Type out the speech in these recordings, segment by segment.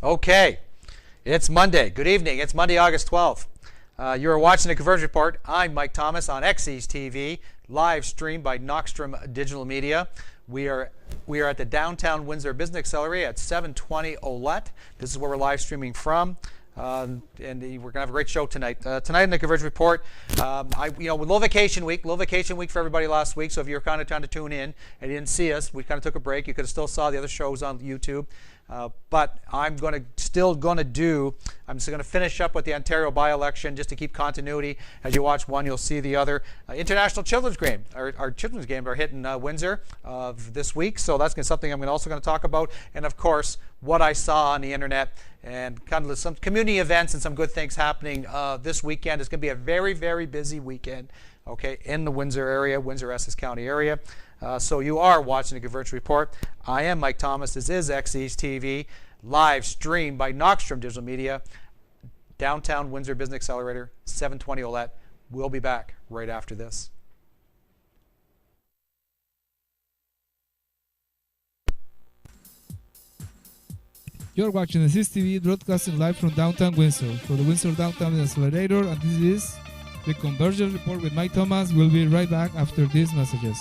Okay, it's Monday. Good evening. It's Monday, August 12th. You're watching the Convergence Report. I'm Mike Thomas on XE's TV, live streamed by Knockstrom Digital Media. We are at the downtown Windsor Business Accelerator at 720 Olette. This is where we're live streaming from. And we're going to have a great show tonight. Tonight in the Convergence Report, with low vacation week for everybody last week. So if you're kind of trying to tune in and you didn't see us, we kind of took a break. You could have still saw the other shows on YouTube. But I'm still going to finish up with the Ontario by-election just to keep continuity. As you watch one, you'll see the other. International Children's Game. Our children's games are hitting Windsor this week, so that's something I'm also going to talk about. And of course, what I saw on the internet and kind of some community events and some good things happening this weekend. It's going to be a very, very busy weekend, okay, in the Windsor area, Windsor-Essex County area. So you are watching the Convergence Report. I am Mike Thomas. This is XE's TV, live streamed by Knockstrom Digital Media, downtown Windsor Business Accelerator, 720 Olette. We'll be back right after this. You're watching XE's TV, broadcasting live from downtown Windsor for the Windsor Downtown Accelerator, and this is the Convergence Report with Mike Thomas. We'll be right back after these messages.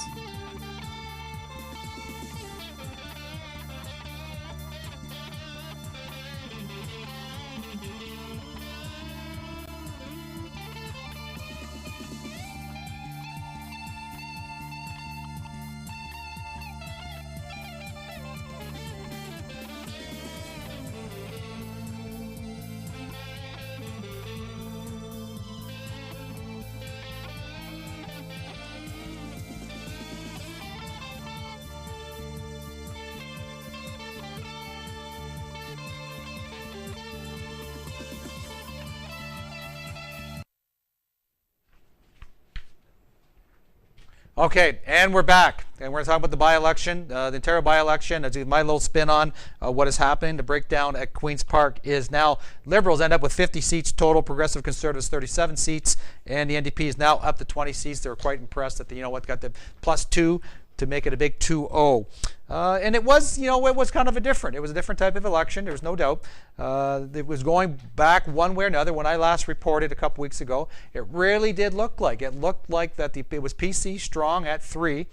Okay, and we're back, and we're going to talk about the by-election, the Ontario by-election. My little spin on what is happening. The breakdown at Queen's Park is now Liberals end up with 50 seats total, Progressive Conservatives 37 seats, and the NDP is now up to 20 seats. They were quite impressed that got the +2 to make it a big 2-0. And it was, it was kind of a different type of election. There was no doubt. It was going back one way or another. When I last reported a couple weeks ago, it really did look like that it was PC strong at 3,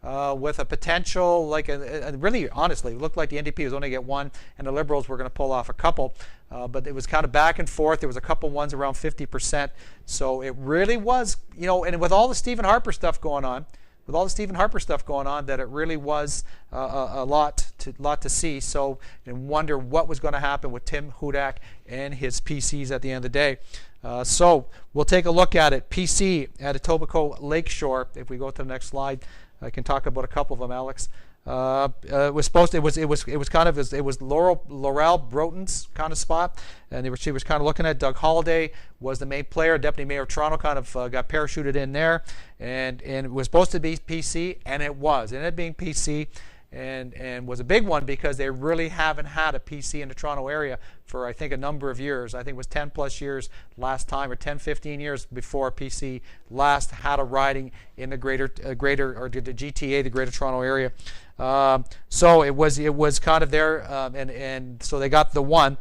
with a potential really honestly it looked like the NDP was only going to get 1, and the Liberals were going to pull off a couple. But it was kind of back and forth. There was a couple ones around 50%. So it really was, and with all the Stephen Harper stuff going on. That it really was a lot to see. So, and wonder what was going to happen with Tim Hudak and his PCs at the end of the day. So we'll take a look at it. PC at Etobicoke Lakeshore. If we go to the next slide, I can talk about a couple of them, Alex. It was Laurel Broughton's kind of spot, and she was kind of looking at Doug Holliday was the main player. Deputy Mayor of Toronto kind of got parachuted in there, and it was supposed to be PC, and it was. It ended up being PC, and was a big one because they really haven't had a PC in the Toronto area for I think a number of years. I think it was 10 plus years last time, or 10, 15 years before PC last had a riding in the greater or the GTA, the Greater Toronto area. So it was kind of there, and so they got the 1.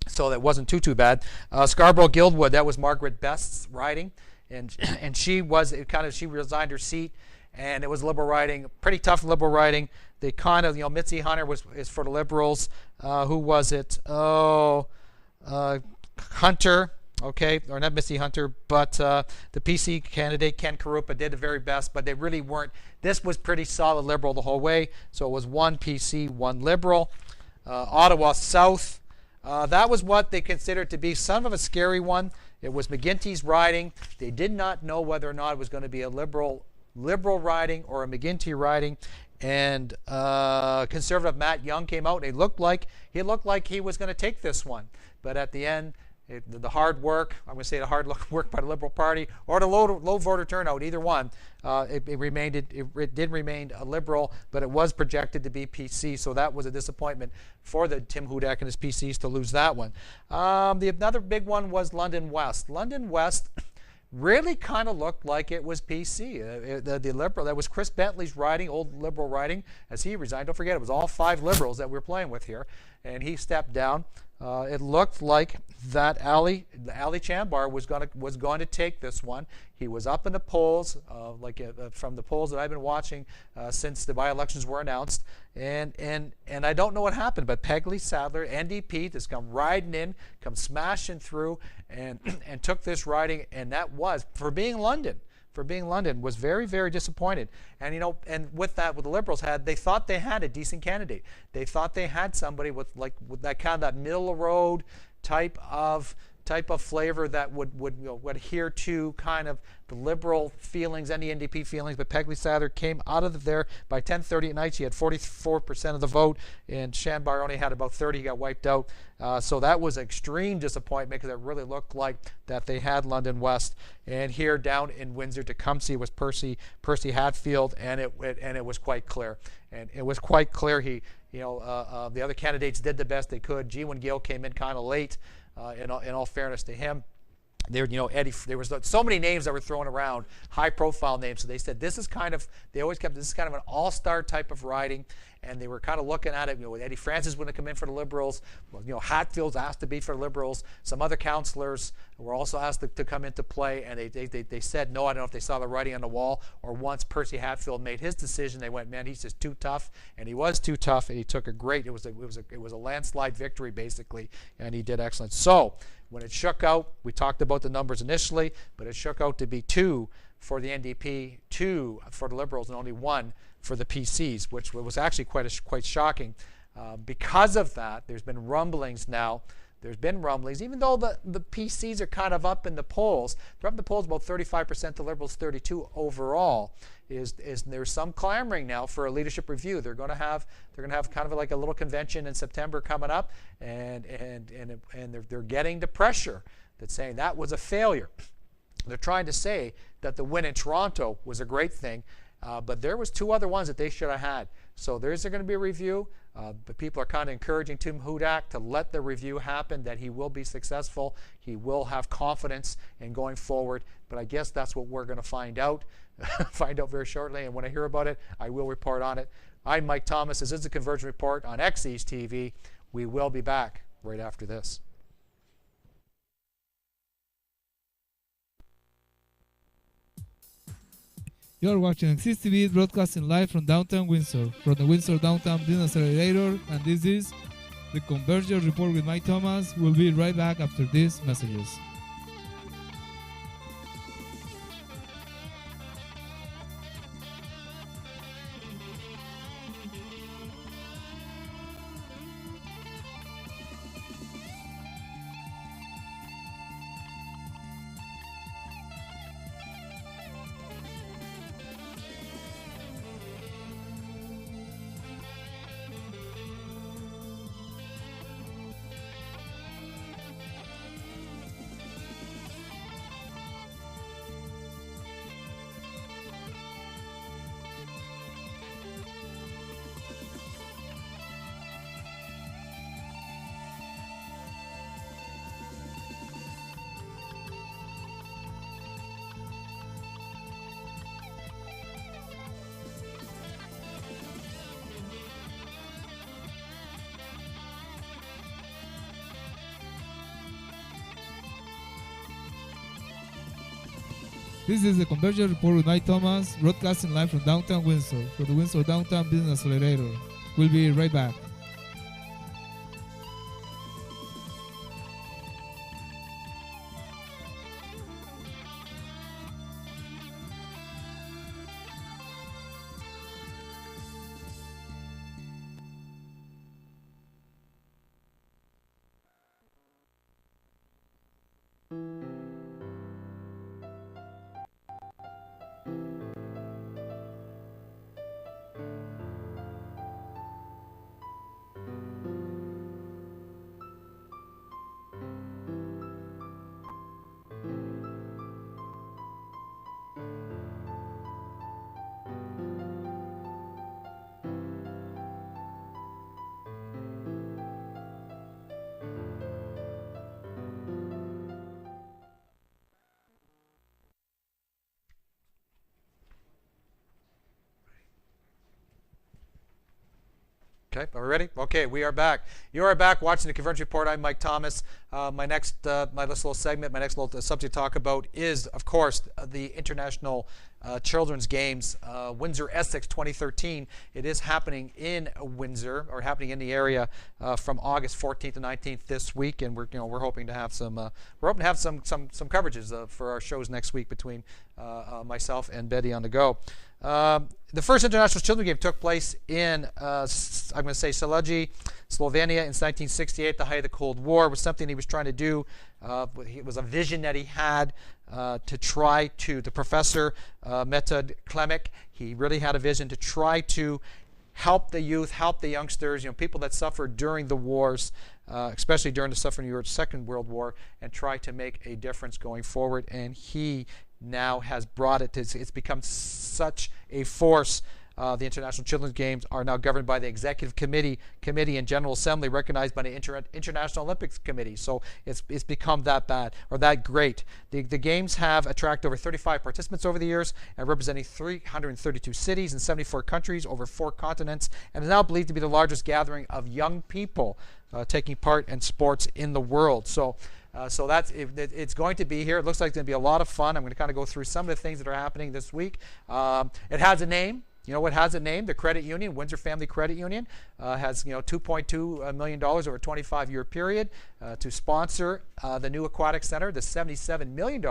So that wasn't too bad. Scarborough Guildwood, that was Margaret Best's riding, and she resigned her seat, and it was Liberal riding, pretty tough Liberal riding. They kind of, Mitzi Hunter is for the Liberals. Who was it? Hunter, okay, or not Mitzi Hunter, but the PC candidate, Ken Karupa, did the very best, but they really weren't. This was pretty solid Liberal the whole way, so it was 1 PC, 1 Liberal. Ottawa South, that was what they considered to be some of a scary one. It was McGuinty's riding. They did not know whether or not it was going to be a Liberal riding or a McGuinty riding, and Conservative Matt Young came out. He looked like he was going to take this one, but at the end, the hard work, I'm going to say the hard work by the Liberal Party, or the low voter turnout, either one, it did remain a Liberal, but it was projected to be PC, so that was a disappointment for the Tim Hudak and his PCs to lose that one. Another big one was London West. London West really kind of looked like it was PC. The Liberal, that was Chris Bentley's riding, old Liberal riding, as he resigned. Don't forget, it was all 5 Liberals that we were playing with here, and he stepped down. it looked like that Ali Chambar was going to take this one. He was up in the polls, from the polls that I've been watching since the by-elections were announced, and I don't know what happened, but Peggy Sadler, NDP, just come riding in, come smashing through, and took this riding, and that was for being London. Was very, very disappointed. And and with that, what the Liberals had, they thought they had a decent candidate. They thought they had somebody with that kind of that middle of the road type of flavor that would adhere to kind of the Liberal feelings and the NDP feelings. But Peggy Sadler came out of there by 10:30 at night. She had 44% of the vote, and Shanbar only had about 30. He got wiped out. So that was extreme disappointment, because it really looked like that they had London West. And here down in Windsor, Tecumseh, was Percy Hatfield, and it was quite clear. And it was quite clear the other candidates did the best they could. G1 Gill came in kind of late. In all fairness to him, there was so many names that were thrown around, high-profile names. So they said this is kind of an all-star type of riding, and they were kind of looking at it. Eddie Francis wouldn't come in for the Liberals. Hatfield's asked to be for the Liberals. Some other councillors were also asked to come into play, and they said no. I don't know if they saw the writing on the wall, or once Percy Hatfield made his decision, they went, man, he's just too tough, and he was too tough, and he took it was a landslide victory basically, and he did excellent. So when it shook out, we talked about the numbers initially, but it shook out to be 2 for the NDP, 2 for the Liberals, and only 1 for the PCs, which was actually quite shocking. Because of that, there's been rumblings now. Even though the PCs are kind of up in the polls. They're up in the polls about 35%, the Liberals 32% overall. There's some clamoring now for a leadership review. They're going to have kind of like a little convention in September coming up, and they're getting the pressure that's saying that was a failure. They're trying to say that the win in Toronto was a great thing, but there was 2 other ones that they should have had. So there's going to be a review. But people are kind of encouraging Tim Hudak to let the review happen, that he will be successful. He will have confidence in going forward. But I guess that's what we're going to find out very shortly. And when I hear about it, I will report on it. I'm Mike Thomas. This is the Convergence Report on XE's TV. We will be back right after this. You're watching XE's TV, broadcasting live from downtown Windsor, from the Windsor Downtown Business Accelerator, and this is the Convergence Report with Mike Thomas. We'll be right back after these messages. This is the Convergence Report with Mike Thomas, broadcasting live from downtown Windsor, for the Windsor Downtown Business Accelerator. We'll be right back. Okay, are we ready? Okay, we are back. You are back watching the Convergence Report. I'm Mike Thomas. My next little segment, my next little subject to talk about is, of course, the International Children's Games, Windsor, Essex 2013. It is happening in Windsor, or happening in the area from August 14th to 19th this week, and we're hoping to have some coverages for our shows next week between myself and Betty on the Go. The first International Children's Game took place in, I'm going to say, Silesia, Slovenia in 1968, the height of the Cold War. It was something he was trying to do. It was a vision that he had to try to, the professor, Metod Klemek, he really had a vision to try to help the youth, help the youngsters, people that suffered during the wars, especially during the suffering of the Second World War, and try to make a difference going forward. And he now has brought it to, it's become such a force. The International Children's Games are now governed by the Executive Committee and General Assembly, recognized by the International Olympics Committee. So it's become that bad, or that great. The Games have attracted over 35 participants over the years, and representing 332 cities in 74 countries over 4 continents, and is now believed to be the largest gathering of young people taking part in sports in the world. So it's going to be here. It looks like it's going to be a lot of fun. I'm going to kind of go through some of the things that are happening this week. It has a name. You know what has a name? The credit union, Windsor Family Credit Union, has $2.2 million over a 25-year period to sponsor the new aquatic center, the $77 million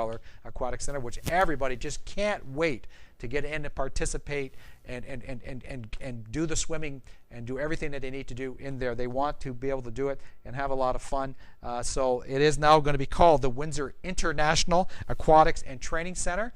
aquatic center, which everybody just can't wait to get in and participate and do the swimming and do everything that they need to do in there. They want to be able to do it and have a lot of fun. So it is now going to be called the Windsor International Aquatics and Training Center.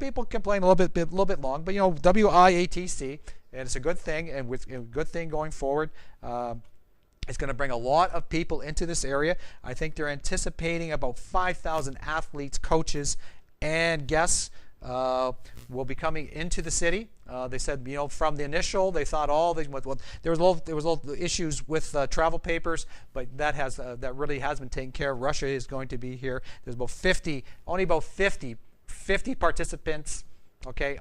People complain a little bit long, but WIATC, and it's a good thing, and with a good thing going forward. It's going to bring a lot of people into this area. I think they're anticipating about 5,000 athletes, coaches, and guests will be coming into the city. They said, from the initial, they thought there was little issues with travel papers, but that really has been taken care of. Russia is going to be here. There's about 50 participants,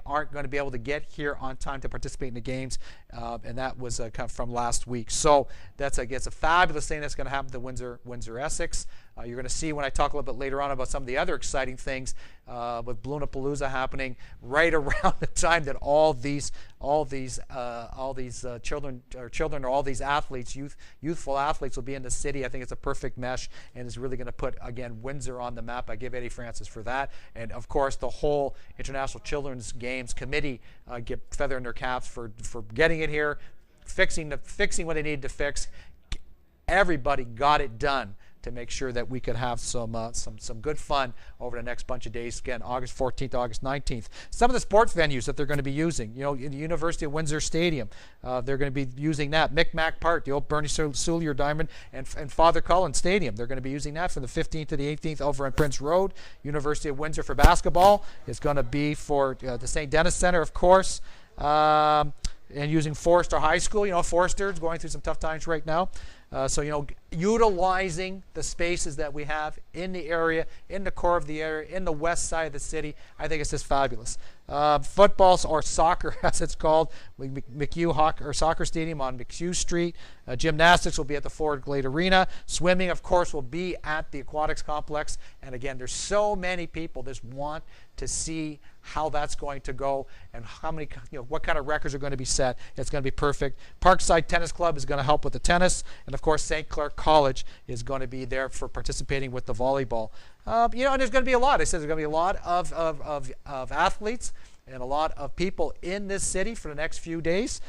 aren't going to be able to get here on time to participate in the games, and that was kind of from last week. So that's a fabulous thing that's going to happen to Windsor, Essex. You're going to see when I talk a little bit later on about some of the other exciting things with Balloonapalooza happening right around the time that all these children or all these athletes, youthful athletes, will be in the city. I think it's a perfect mesh, and it's really going to put, again, Windsor on the map. I give Eddie Francis for that, and of course the whole International Children's Games Committee get feather in their caps for getting it here, fixing what they needed to fix. Everybody got it done to make sure that we could have some good fun over the next bunch of days. Again, August 14th, August 19th. Some of the sports venues that they're going to be using, in the University of Windsor Stadium, they're going to be using that. Micmac Park, the old Bernie Soulier Diamond, and Father Cullen Stadium. They're going to be using that from the 15th to the 18th over on Prince Road. University of Windsor for basketball is going to be for the St. Denis Center, of course. And using Forester High School. Forester is going through some tough times right now. So, utilizing the spaces that we have in the area, in the core of the area, in the west side of the city, I think it's just fabulous. Football, or soccer as it's called, McHugh Soccer Stadium on McHugh Street. Gymnastics will be at the Ford Glade Arena. Swimming, of course, will be at the Aquatics Complex. And again, there's so many people that want to see how that's going to go and how many, what kind of records are going to be set. It's going to be perfect. Parkside Tennis Club is going to help with the tennis, and of course St. Clair College is going to be there for participating with the volleyball. And there's going to be a lot. I said there's going to be a lot of athletes and a lot of people in this city for the next few days.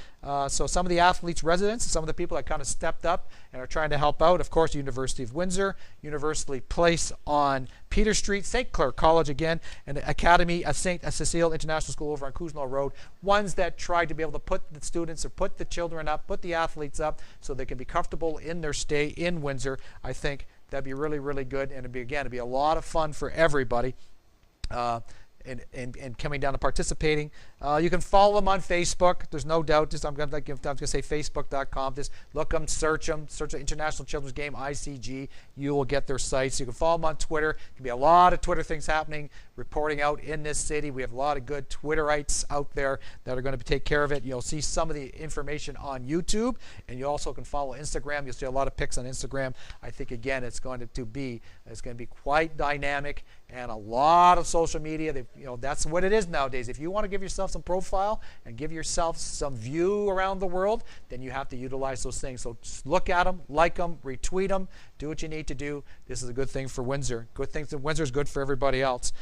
So some of the athletes' residents, some of the people that kind of stepped up and are trying to help out, of course, University of Windsor, University Place on Peter Street, St. Clair College again, and the Academy of St. Cecile International School over on Kuzno Road, ones that tried to be able to put the students or put the children up, put the athletes up so they can be comfortable in their stay in Windsor. I think that'd be really, really good, and it'd be a lot of fun for everybody. And coming down and participating. You can follow them on Facebook. There's no doubt. I'm going to say facebook.com. Just look them, search the International Children's Game, ICG. You will get their sites. You can follow them on Twitter. There can be a lot of Twitter things happening reporting out in this city. We have a lot of good Twitterites out there that are going to take care of it. You'll see some of the information on YouTube, and you also can follow Instagram. You'll see a lot of pics on Instagram. I think, again, it's going to be quite dynamic, and a lot of social media. That's what it is nowadays. If you want to give yourself some profile and give yourself some view around the world, then you have to utilize those things. So just look at them, like them, retweet them, do what you need to do. This is a good thing for Windsor. Good thing that Windsor is good for everybody else.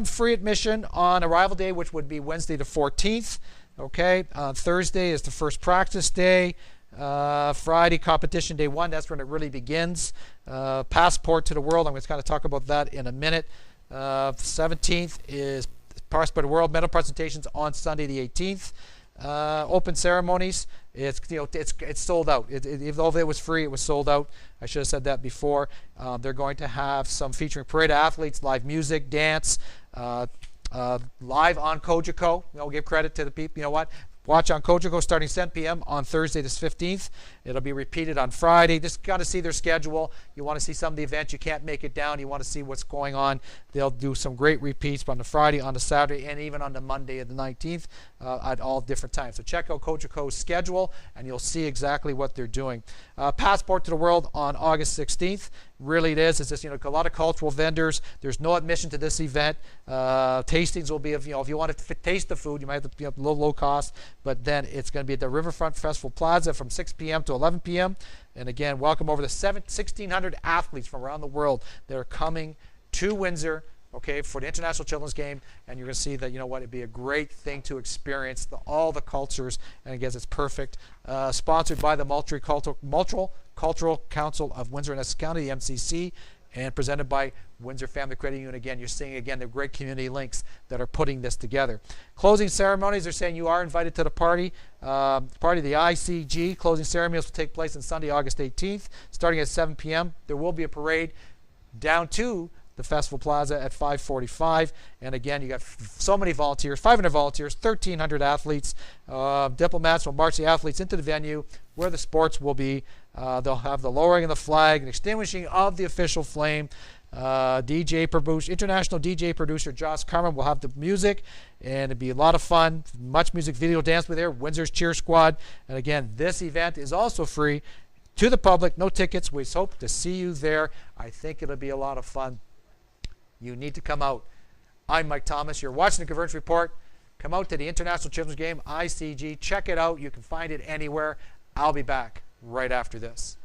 Free admission on arrival day, which would be Wednesday the 14th. Okay, Thursday is the first practice day. Friday, competition day 1. That's when it really begins. Passport to the world. I'm going to kind of talk about that in a minute. 17th is Passport to the World. Medal presentations on Sunday the 18th. Open ceremonies. It's sold out. Even though it was free, it was sold out. I should have said that before. They're going to have some featuring parade athletes, live music, dance, live on Kojiko. Give credit to the people. You know what? Watch on Kojiko starting 7 p.m. on Thursday this 15th. It'll be repeated on Friday. Just got to see their schedule. You want to see some of the events. You can't make it down. You want to see what's going on. They'll do some great repeats on the Friday, on the Saturday, and even on the Monday of the 19th at all different times. So check out Kojiko's schedule, and you'll see exactly what they're doing. Passport to the World on August 16th. Really it is. It's just a lot of cultural vendors. There's no admission to this event. Tastings will be if you want to taste the food, you might have to be a little low cost. But then it's going to be at the Riverfront Festival Plaza from 6 p.m. to 11 p.m. And again, welcome over the 1,600 athletes from around the world that are coming to Windsor, okay, for the International Children's Game. And you're going to see that, it'd be a great thing to experience all the cultures. And again, it's perfect. Sponsored by the Multicultural Council of Windsor and Essex County, the MCC, and presented by Windsor Family Credit Union. Again, you're seeing, the great community links that are putting this together. Closing ceremonies, they're saying you are invited to the party. The ICG closing ceremonies will take place on Sunday, August 18th, starting at 7 p.m. There will be a parade down to the Festival Plaza at 5:45. And again, you got so many volunteers, 500 volunteers, 1,300 athletes. Diplomats will march the athletes into the venue where the sports will be. They'll have the lowering of the flag and extinguishing of the official flame. International DJ producer Josh Carmen will have the music, and it'd be a lot of fun. Much music, video, dance with there. Windsor's Cheer Squad. And again, this event is also free to the public. No tickets. We hope to see you there. I think it'll be a lot of fun. You need to come out. I'm Mike Thomas. You're watching the Convergence Report. Come out to the International Children's Game, ICG. Check it out. You can find it anywhere. I'll be back right after this.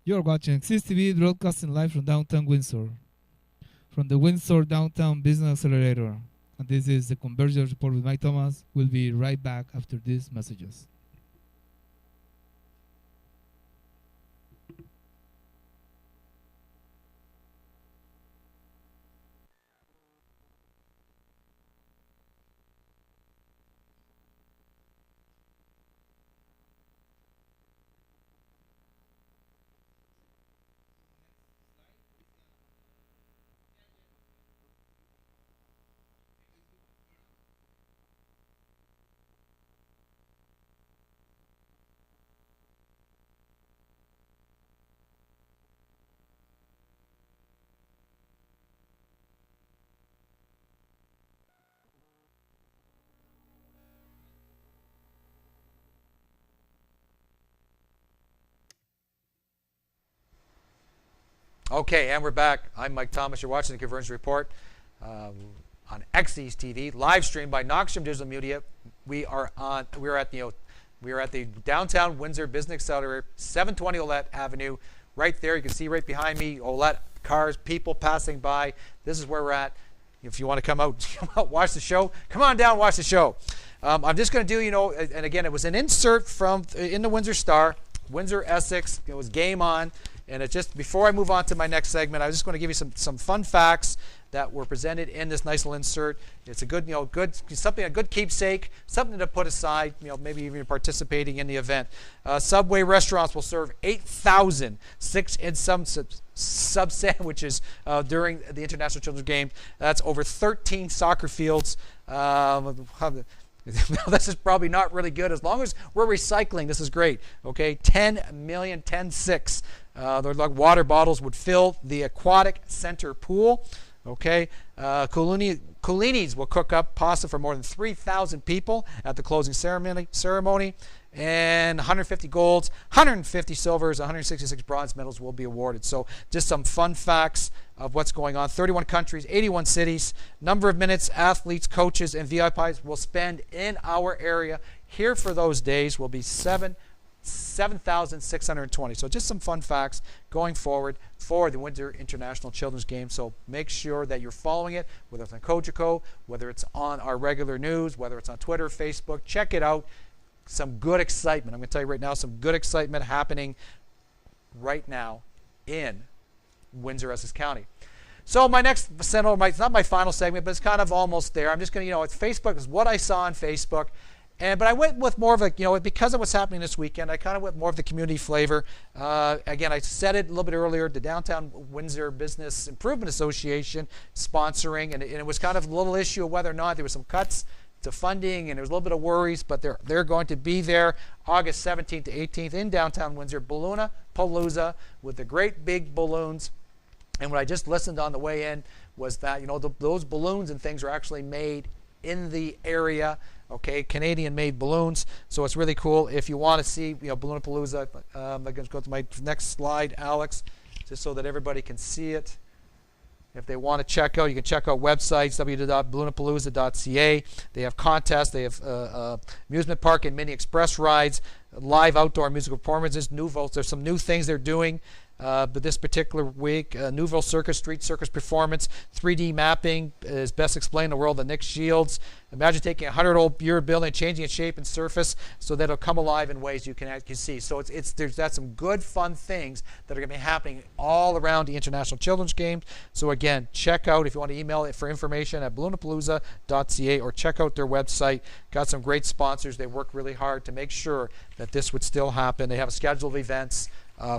You're watching XTV broadcasting live from downtown Windsor, from the Windsor Downtown Business Accelerator. And this is the Convergence Report with Mike Thomas. We'll be right back after these messages. Okay, and we're back. I'm Mike Thomas. You're watching the Convergence Report on XE's TV, live streamed by Knoxstrom Digital Media. We are at the downtown Windsor Business Accelerator, 720 Olette Avenue. Right there, you can see right behind me, Olette cars, people passing by. This is where we're at. If you want to come out, watch the show, come on down, watch the show. I'm just going to do, and again, it was an insert in the Windsor Star, Windsor Essex. It was game on. And it's just, before I move on to my next segment, I was just going to give you some fun facts that were presented in this nice little insert. It's a good, a good keepsake, something to put aside, maybe even participating in the event. Subway restaurants will serve 8,000 sub sandwiches during the International Children's Game. That's over 13 soccer fields. This is probably not really good. As long as we're recycling, this is great. Okay, 10 million, 10.6. They're like water bottles would fill the aquatic center pool. Okay, Coolini's will cook up pasta for more than 3,000 people at the closing ceremony. And 150 golds, 150 silvers, 166 bronze medals will be awarded. So just some fun facts of what's going on. 31 countries, 81 cities. Number of minutes athletes, coaches, and VIPs will spend in our area here for those days will be 7,620. So just some fun facts going forward for the Windsor International Children's Game. So make sure that you're following it, whether it's on Cogeco, whether it's on our regular news, whether it's on Twitter, Facebook. Check it out. Some good excitement. I'm going to tell you right now, some good excitement happening right now in Windsor, Essex County. So my next segment, it's not my final segment, but it's kind of almost there. I'm just going to, it's Facebook is what I saw on Facebook. But I went with more of a, because of what's happening this weekend, I kind of went more of the community flavor. Again, I said it a little bit earlier, the Downtown Windsor Business Improvement Association sponsoring, and it was kind of a little issue of whether or not there were some cuts to funding, and there's a little bit of worries, but they're going to be there August 17th to 18th in downtown Windsor, Palooza, with the great big balloons. And what I just listened on the way in was that those balloons and things are actually made in the area. Okay, Canadian-made balloons, so it's really cool. If you want to see Balloonapalooza, I'm going to go to my next slide, Alex, just so that everybody can see it. If they want to check out, you can check out websites, www.balloonapalooza.ca. They have contests. They have amusement park and mini express rides, live outdoor musical performances, there's some new things they're doing. But this particular week, Nouvelle Circus, Street Circus performance, 3D mapping is best explained in the world of Nick Shields. Imagine taking a 100-year building, changing its shape and surface so that it'll come alive in ways you can see. So that's some good, fun things that are going to be happening all around the International Children's Games. So again, check out, if you want to email it for information, at balloonapalooza.ca, or check out their website. Got some great sponsors. They work really hard to make sure that this would still happen. They have a schedule of events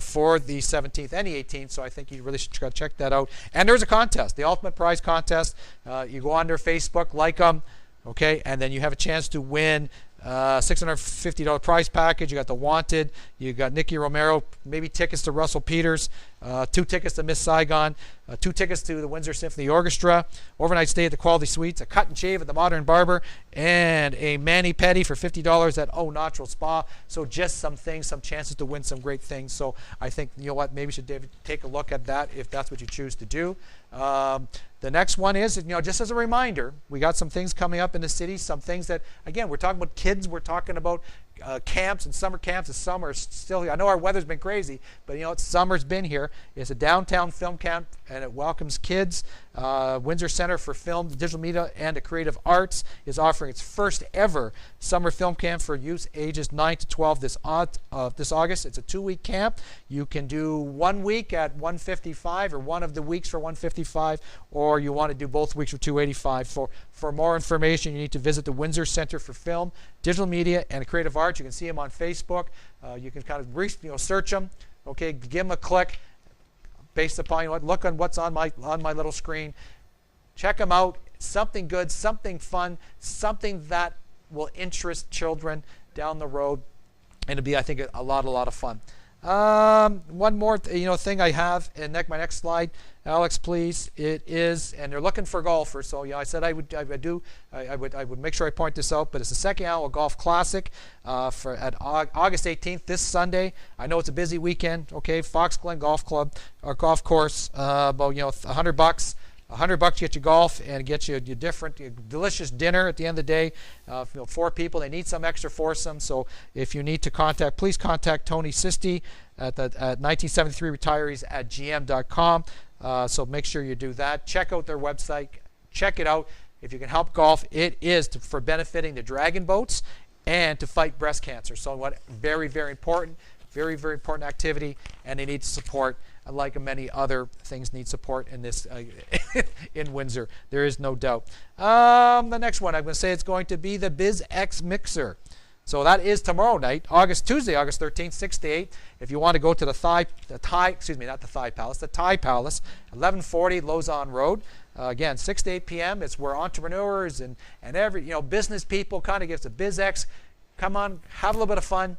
for the 17th and the 18th, so I think you really should check that out. And there's a contest, the Ultimate Prize Contest. You go on their Facebook, like them, okay, and then you have a chance to win $650 prize package. You got The Wanted, you got Nicky Romero, maybe tickets to Russell Peters, 2 tickets to Miss Saigon, 2 tickets to the Windsor Symphony Orchestra, overnight stay at the Quality Suites, a cut and shave at the Modern Barber, and a mani-pedi for $50 at Au Natural Spa. So just some things, some chances to win some great things. So I think, maybe you should take a look at that if that's what you choose to do. The next one is, just as a reminder, we got some things coming up in the city, some things that, again, we're talking about kids, we're talking about camps and summer camps. The summer is still here. I know our weather's been crazy, but summer's been here. It's a downtown film camp, and it welcomes kids. Windsor Center for Film, Digital Media, and the Creative Arts is offering its first ever summer film camp for youth ages 9 to 12 this August. It's a 2-week camp. You can do 1 week at $155, or one of the weeks for $155, or you want to do both weeks for $285. For more information, you need to visit the Windsor Center for Film, Digital Media, and Creative Arts. You can see them on Facebook. You can kind of search them. Okay, give them a click. Based upon look on what's on my little screen. Check them out. Something good, something fun, something that will interest children down the road, and it'll be, I think, a lot of fun. One more thing I have, and my next slide, Alex, please. It is, and they're looking for golfers. So I said I would make sure I point this out. But it's the second annual Golf Classic at August 18th, this Sunday. I know it's a busy weekend. Okay, Fox Glen Golf Club or golf course. About $100. $100 get you golf and get you delicious dinner at the end of the day. 4 people, they need some extra foursome. So if you need to please contact Tony Sisti at 1973retirees@gm.com. So make sure you do that. Check out their website. Check it out. If you can help golf, it is for benefiting the dragon boats and to fight breast cancer. So very, very important. Very, very important activity, and they need support. Like many other things need support in this in Windsor. There is no doubt. The next one, I'm going to say it's going to be the BizX Mixer. So that is tomorrow night, Tuesday, August 13th, 6 to 8. If you want to go to the Thai Palace, 1140 Lausanne Road. Again, 6 to 8 p.m. It's where entrepreneurs and every business people kind of gives a BizX. Come on, have a little bit of fun,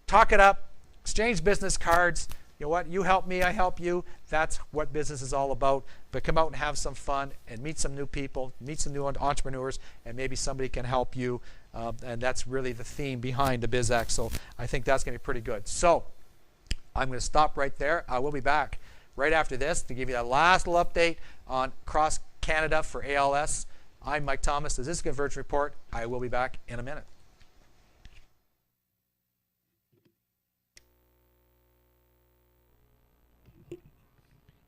talk it up, exchange business cards. You know what? You help me, I help you. That's what business is all about. But come out and have some fun and meet some new people, meet some new entrepreneurs, and maybe somebody can help you. And that's really the theme behind the BizX. So I think that's going to be pretty good. So I'm going to stop right there. I will be back right after this to give you that last little update on across Canada for ALS. I'm Mike Thomas. This is Convergence Report. I will be back in a minute.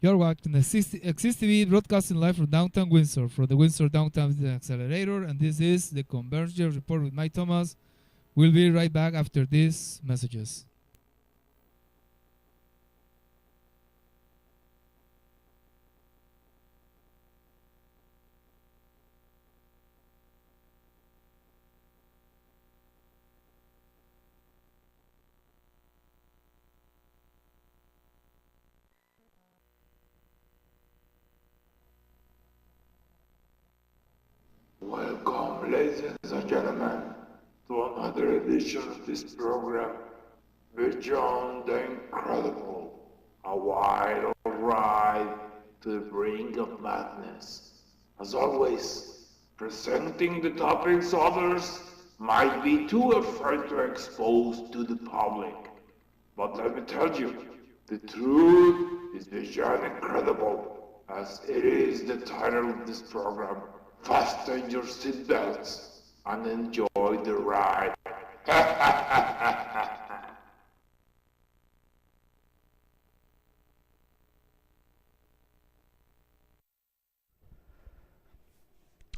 You're watching the XTV broadcasting live from downtown Windsor, from the Windsor Downtown Accelerator, and this is the Convergence Report with Mike Thomas. We'll be right back after these messages. Welcome, ladies and gentlemen, to another edition of this program, Beyond the Incredible, a wild ride to the brink of madness. As always, presenting the topics others might be too afraid to expose to the public. But let me tell you, the truth is beyond incredible, as it is the title of this program. Fasten your seatbelts and enjoy the ride.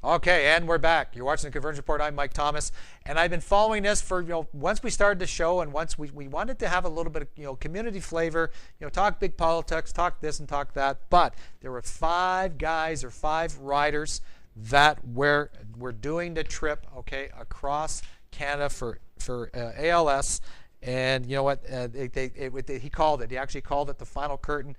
Okay, and we're back. You're watching the Convergence Report. I'm Mike Thomas, and I've been following this for once we started the show, and once we wanted to have a little bit of community flavor, talk big politics, talk this and talk that. But there were 5 guys or 5 riders that we're doing the trip, okay, across Canada for ALS, and you know what? He called it. He actually called it the final curtain.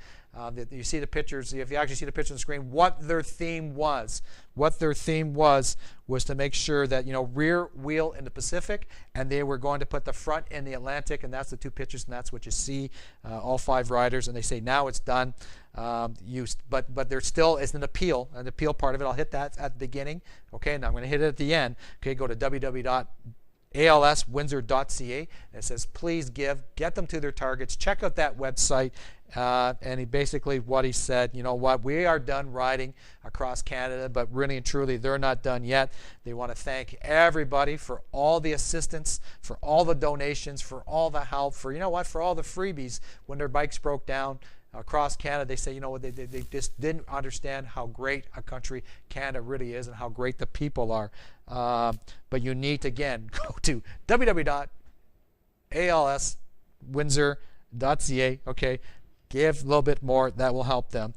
You see the pictures. If you actually see the picture on the screen, what their theme was. What their theme was to make sure that rear wheel in the Pacific, and they were going to put the front in the Atlantic, and that's the 2 pictures, and that's what you see. All 5 riders, and they say now it's done. But there still is an appeal part of it. I'll hit that at the beginning, okay, and I'm going to hit it at the end. Okay, go to www.alswindsor.ca, and it says please get them to their targets. Check out that website. And he basically what he said, we are done riding across Canada, but really and truly they're not done yet. They want to thank everybody for all the assistance, for all the donations, for all the help, for for all the freebies when their bikes broke down across Canada. They say, they just didn't understand how great a country Canada really is and how great the people are. But you need to, again, go to www.alswindsor.ca, okay? Give a little bit more. That will help them.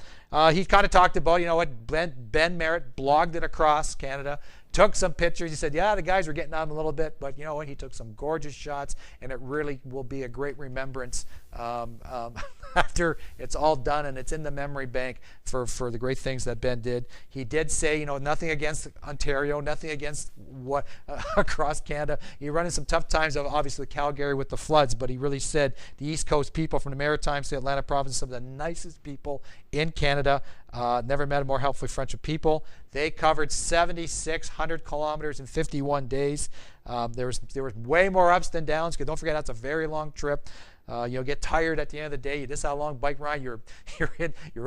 He kind of talked about, Ben Merritt blogged it across Canada, took some pictures. He said, yeah, the guys were getting on a little bit, but he took some gorgeous shots, and it really will be a great remembrance after it's all done and it's in the memory bank for the great things that Ben did. He did say, nothing against Ontario, nothing against what across Canada. You're running some tough times, obviously Calgary with the floods, but he really said the East Coast people from the Maritimes to the Atlantic province, some of the nicest people in Canada. Never met a more helpful French people. They covered 7,600 kilometers in 51 days. There was way more ups than downs, because don't forget that's a very long trip. You'll get tired at the end of the day. This is how long bike ride. You're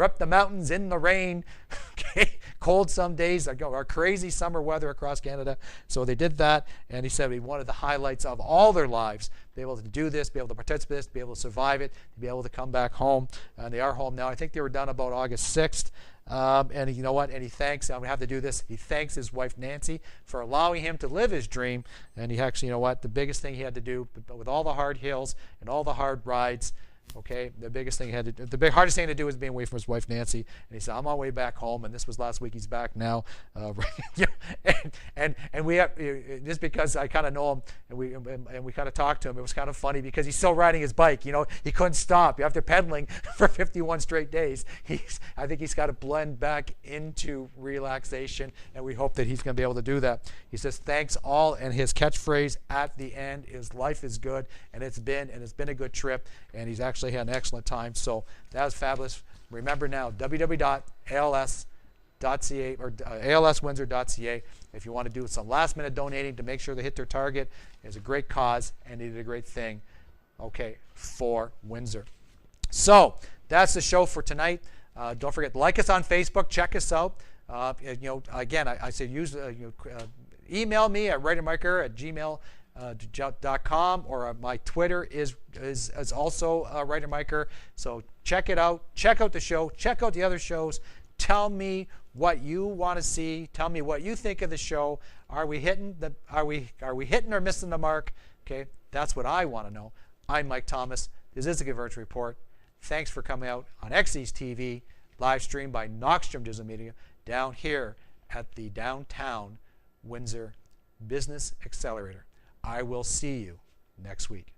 up the mountains in the rain, okay? Cold some days. Our crazy summer weather across Canada. So they did that, and he said one of the highlights of all their lives, be able to do this, be able to participate in this, be able to survive it, to be able to come back home. And they are home now. I think they were done about August 6th. And you know what? And he thanks, I'm going to have to do this, he thanks his wife Nancy for allowing him to live his dream. And he actually, the biggest thing he had to do, with all the hard hills and all the hard rides, Okay, the biggest thing he had to do, hardest thing to do was being away from his wife Nancy. And he said, "I'm on my way back home." And this was last week. He's back now. And we have, just because I kind of know him and we kind of talked to him, it was kind of funny because he's still riding his bike. You know, he couldn't stop. After pedaling for 51 straight days, I think he's got to blend back into relaxation, and we hope that he's going to be able to do that. He says, "Thanks all," and his catchphrase at the end is, "Life is good," and it's been a good trip, and he's actually had an excellent time. So that was fabulous. Remember now, www.als.ca or alswindsor.ca if you want to do some last minute donating to make sure they hit their target. It's a great cause and they did a great thing, okay, for Windsor. So that's the show for tonight. Don't forget, like us on Facebook, check us out. Again, I say use email me at writermiker@gmail.com, or my Twitter is also writermiker. So check it out. Check out the show. Check out the other shows. Tell me what you want to see. Tell me what you think of the show. Are we hitting or missing the mark? Okay, that's what I want to know. I'm Mike Thomas. This is the Convergence Report. Thanks for coming out on XE's TV, live streamed by Knockstrom Digital Media, down here at the downtown Windsor Business Accelerator. I will see you next week.